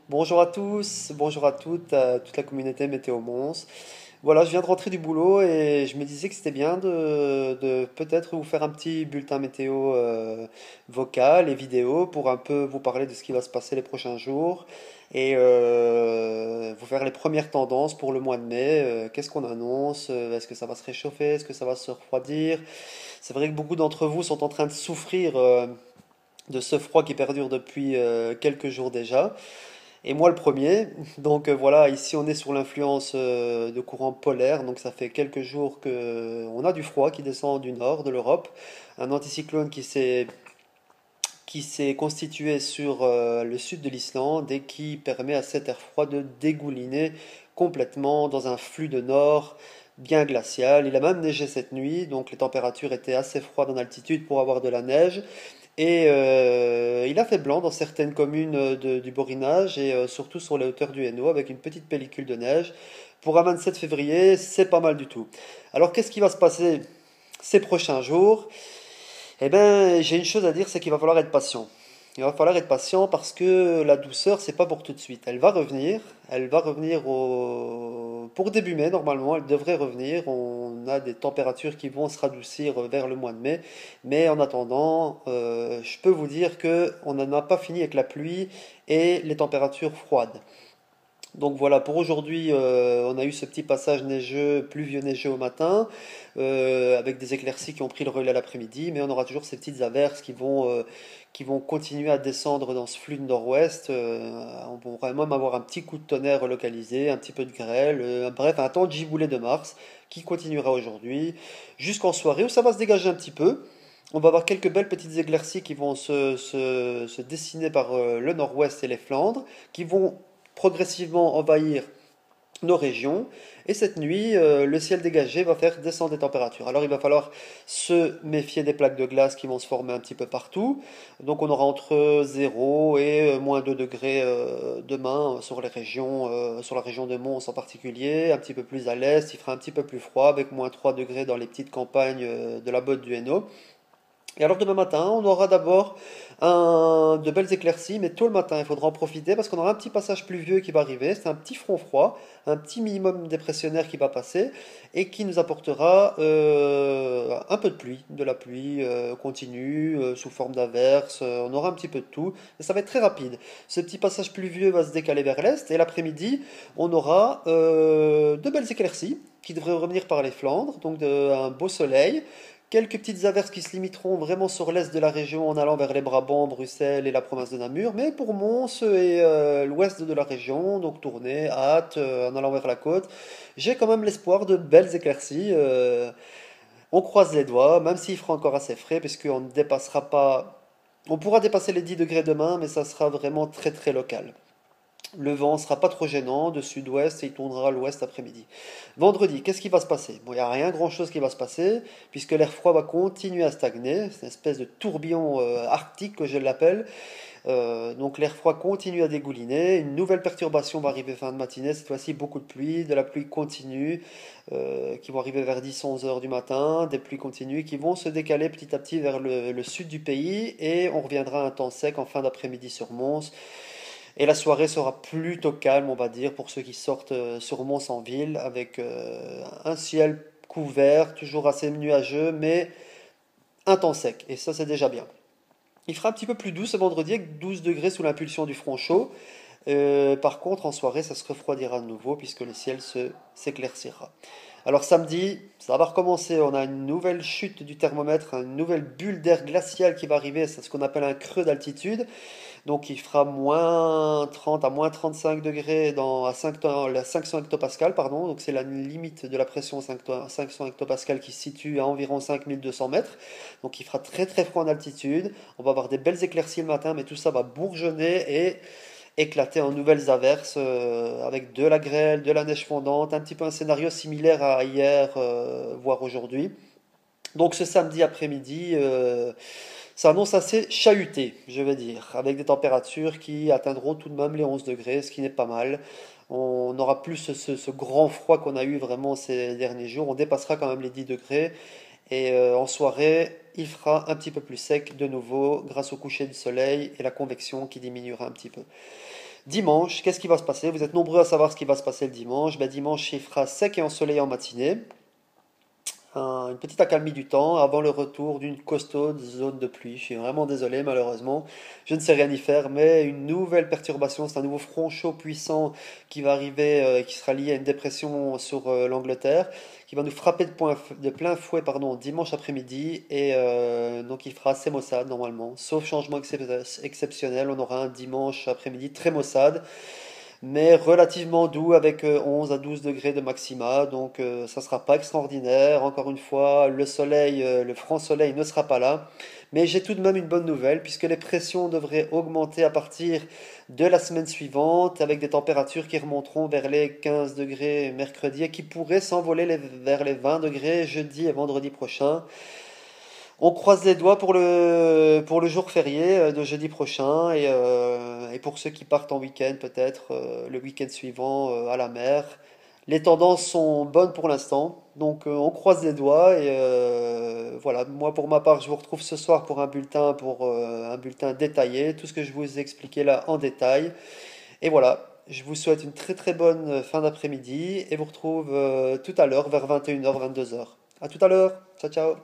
Bonjour à tous, bonjour à toutes, à toute la communauté Météo Mons. Voilà, je viens de rentrer du boulot et je me disais que c'était bien de peut-être vous faire un petit bulletin météo vocal et vidéo pour un peu vous parler de ce qui va se passer les prochains jours et vous faire les premières tendances pour le mois de mai. Qu'est-ce qu'on annonce? Est-ce que ça va se réchauffer? Est-ce que ça va se refroidir? C'est vrai que beaucoup d'entre vous sont en train de souffrir de ce froid qui perdure depuis quelques jours déjà. Et moi le premier. Donc voilà, ici on est sous l'influence de courants polaires. Donc ça fait quelques jours que on a du froid qui descend du nord de l'Europe. Un anticyclone qui s'est constitué sur le sud de l'Islande et qui permet à cet air froid de dégouliner complètement dans un flux de nord bien glacial. Il a même neigé cette nuit, donc les températures étaient assez froides en altitude pour avoir de la neige. Et il a fait blanc dans certaines communes du Borinage et surtout sur les hauteurs du Hainaut avec une petite pellicule de neige. Pour un 27 février, c'est pas mal du tout. Alors qu'est-ce qui va se passer ces prochains jours? Eh bien, j'ai une chose à dire, c'est qu'il va falloir être patient. Il va falloir être patient parce que la douceur, c'est pas pour tout de suite. Pour début mai, normalement, elle devrait revenir. On a des températures qui vont se radoucir vers le mois de mai. Mais en attendant, je peux vous dire que on n'en a pas fini avec la pluie et les températures froides. Donc voilà, pour aujourd'hui, on a eu ce petit passage neigeux, pluvieux neigeux au matin, avec des éclaircies qui ont pris le relais l'après-midi, mais on aura toujours ces petites averses qui vont continuer à descendre dans ce flux de nord-ouest. On pourrait même avoir un petit coup de tonnerre localisé, un petit peu de grêle, bref, un temps de giboulée de mars qui continuera aujourd'hui, jusqu'en soirée où ça va se dégager un petit peu. On va avoir quelques belles petites éclaircies qui vont se dessiner par le nord-ouest et les Flandres, qui vont progressivement envahir nos régions. Et cette nuit, le ciel dégagé va faire descendre les températures. Alors il va falloir se méfier des plaques de glace qui vont se former un petit peu partout. Donc on aura entre 0 et moins 2 degrés demain sur les régions, sur la région de Mons en particulier. Un petit peu plus à l'est, il fera un petit peu plus froid avec moins 3 degrés dans les petites campagnes de la botte du Hainaut. Et alors demain matin, on aura d'abord de belles éclaircies, mais tôt le matin, il faudra en profiter parce qu'on aura un petit passage pluvieux qui va arriver. C'est un petit front froid, un petit minimum dépressionnaire qui va passer et qui nous apportera un peu de pluie, de la pluie continue, sous forme d'averses. On aura un petit peu de tout, mais ça va être très rapide. Ce petit passage pluvieux va se décaler vers l'est et l'après-midi, on aura de belles éclaircies qui devraient revenir par les Flandres, donc un beau soleil. Quelques petites averses qui se limiteront vraiment sur l'est de la région en allant vers les Brabants, Bruxelles et la province de Namur, mais pour Mons et l'ouest de la région, donc Tournai, Hâte, en allant vers la côte, j'ai quand même l'espoir de belles éclaircies. On croise les doigts, même s'il fera encore assez frais, puisqu'on ne dépassera pas. On pourra dépasser les 10 degrés demain, mais ça sera vraiment très très local. Le vent sera pas trop gênant de sud-ouest et il tournera à l'ouest après-midi. Vendredi, qu'est-ce qui va se passer? Bon, il n'y a rien grand-chose qui va se passer, puisque l'air froid va continuer à stagner. C'est une espèce de tourbillon arctique que je l'appelle. Donc l'air froid continue à dégouliner. Une nouvelle perturbation va arriver fin de matinée. Cette fois-ci, beaucoup de la pluie continue, qui vont arriver vers 10-11 heures du matin. Des pluies continues qui vont se décaler petit à petit vers le sud du pays. Et on reviendra à un temps sec en fin d'après-midi sur Mons. Et la soirée sera plutôt calme, on va dire, pour ceux qui sortent sur Mons en ville, avec un ciel couvert, toujours assez nuageux, mais un temps sec. Et ça, c'est déjà bien. Il fera un petit peu plus doux ce vendredi, avec 12 degrés sous l'impulsion du front chaud. Par contre, en soirée, ça se refroidira de nouveau, puisque le ciel s'éclaircira. Alors samedi, ça va recommencer. On a une nouvelle chute du thermomètre, une nouvelle bulle d'air glacial qui va arriver. C'est ce qu'on appelle un creux d'altitude. Donc il fera moins 30 à moins 35 degrés à 500 hectopascales, pardon. Donc c'est la limite de la pression 500 hectopascales qui se situe à environ 5200 mètres. Donc il fera très très froid en altitude. On va avoir des belles éclaircies le matin, mais tout ça va bourgeonner et éclater en nouvelles averses avec de la grêle, de la neige fondante, un petit peu un scénario similaire à hier, voire aujourd'hui. Donc ce samedi après-midi, ça annonce assez chahuté, je vais dire, avec des températures qui atteindront tout de même les 11 degrés, ce qui n'est pas mal. On n'aura plus ce grand froid qu'on a eu vraiment ces derniers jours. On dépassera quand même les 10 degrés. Et en soirée, il fera un petit peu plus sec de nouveau grâce au coucher du soleil et la convection qui diminuera un petit peu. Dimanche, qu'est-ce qui va se passer? Vous êtes nombreux à savoir ce qui va se passer le dimanche. Ben, dimanche, il fera sec et ensoleillé en matinée. Une petite accalmie du temps avant le retour d'une costaude zone de pluie. Je suis vraiment désolé, malheureusement. Je ne sais rien y faire, mais une nouvelle perturbation, c'est un nouveau front chaud puissant qui va arriver, qui sera lié à une dépression sur l'Angleterre, qui va nous frapper de plein fouet, pardon, dimanche après-midi. Et donc il fera assez maussade normalement. Sauf changement exceptionnel, on aura un dimanche après-midi très maussade mais relativement doux avec 11 à 12 degrés de maxima, donc ça sera pas extraordinaire. Encore une fois, le soleil, le franc soleil ne sera pas là, mais j'ai tout de même une bonne nouvelle puisque les pressions devraient augmenter à partir de la semaine suivante avec des températures qui remonteront vers les 15 degrés mercredi et qui pourraient s'envoler vers les 20 degrés jeudi et vendredi prochain. On croise les doigts pour le jour férié de jeudi prochain et pour ceux qui partent en week-end peut-être le week-end suivant à la mer. Les tendances sont bonnes pour l'instant, donc on croise les doigts et voilà. Moi pour ma part, je vous retrouve ce soir pour un bulletin détaillé, tout ce que je vous ai expliqué là en détail. Et voilà. Je vous souhaite une très très bonne fin d'après-midi et vous retrouve tout à l'heure vers 21h, 22h. À tout à l'heure. Ciao ciao.